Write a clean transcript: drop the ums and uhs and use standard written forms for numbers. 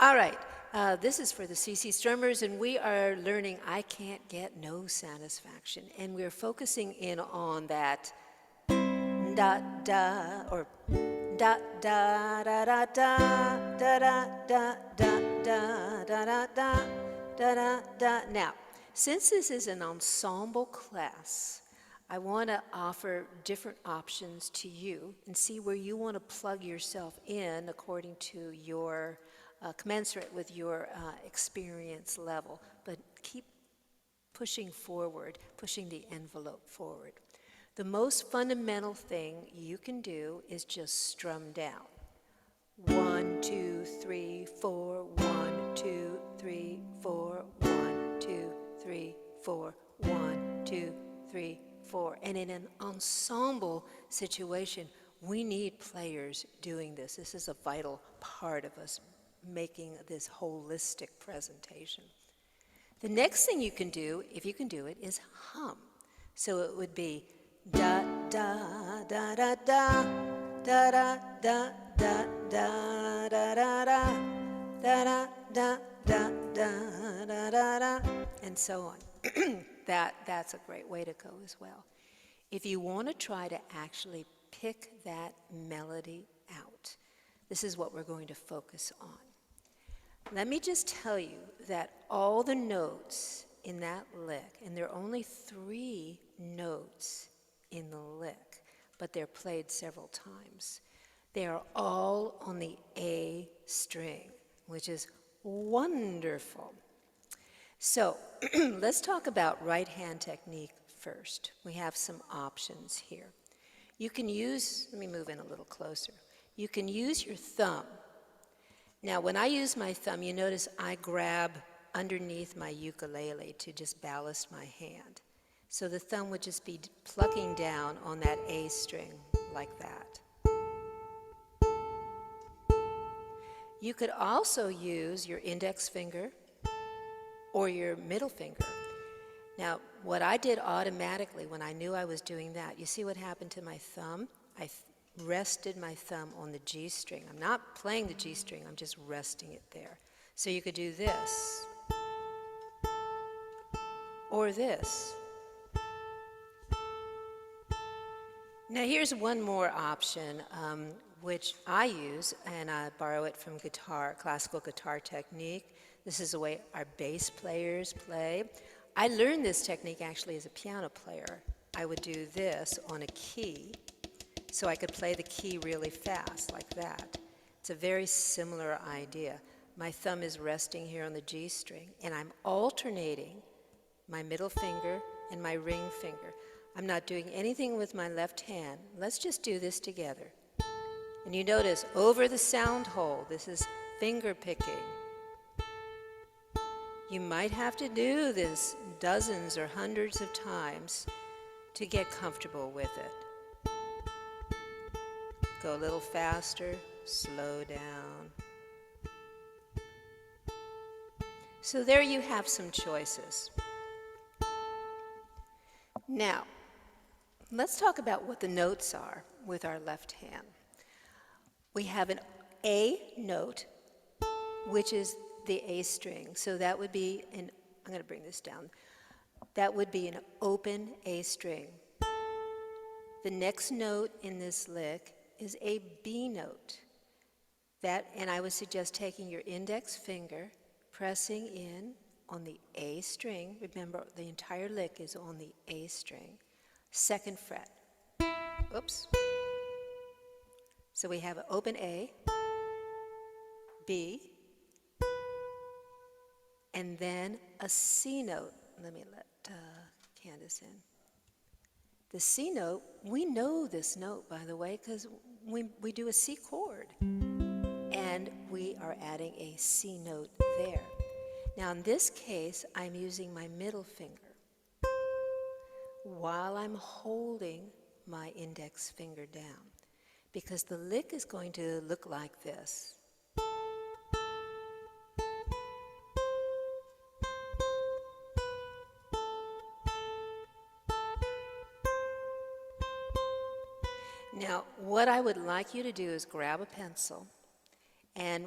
All right, this is for the CC Strummers, and we are learning I Can't Get No Satisfaction. And we're focusing in on that da da, or da da da da da da da da da da da da da da. Now, since this is an ensemble class, I want to offer different options to you and see where you want to plug yourself in according to your commensurate with your experience level, but keep pushing forward, pushing the envelope forward. The most fundamental thing you can do is just strum down. 1, 2, 3, 4, 1, 2, 3, 4, 1, 2, 3, 4, 1, 2, 3, 4. And in an ensemble situation, we need players doing this. This is a vital part of us making this holistic presentation. The next thing you can do, if you can do it, is hum. So it would be da da da da da da da da da da da da da da da da, and so on. That's a great way to go as well. If you want to try to actually pick that melody out, this is what we're going to focus on. Let me just tell you that all the notes in that lick, and there are only 3 notes in the lick, but they're played several times. They are all on the A string, which is wonderful. So let's talk about right hand technique first. We have some options here. You can use, let me move in a little closer. You can use your thumb. Now, when I use my thumb, you notice I grab underneath my ukulele to just ballast my hand. So the thumb would just be plucking down on that A string like that. You could also use your index finger or your middle finger. Now, what I did automatically when I knew I was doing that, you see what happened to my thumb? I rested my thumb on the G string. I'm not playing the G string, I'm just resting it there. So you could do this, or this. Now here's one more option, which I use, and I borrow it from guitar, classical guitar technique. This is the way our bass players play. I learned this technique actually as a piano player. I would do this on a key, so I could play the key really fast, like that. It's a very similar idea. My thumb is resting here on the G string, and I'm alternating my middle finger and my ring finger. I'm not doing anything with my left hand. Let's just do this together. And you notice, over the sound hole, this is finger picking. You might have to do this dozens or hundreds of times to get comfortable with it. Go a little faster, slow down. So there you have some choices. Now, let's talk about what the notes are with our left hand. We have an A note, which is the A string. So that would be an, I'm going to bring this down. That would be an open A string. The next note in this lick is a B note. That, and I would suggest taking your index finger, pressing in on the A string. Remember, the entire lick is on the A string. 2nd fret. Oops. So we have an open A, B, and then a C note. Let me let Candace in. The C note, we know this note, by the way, because we do a C chord. And we are adding a C note there. Now in this case, I'm using my middle finger while I'm holding my index finger down, because the lick is going to look like this. Now, what I would like you to do is grab a pencil, and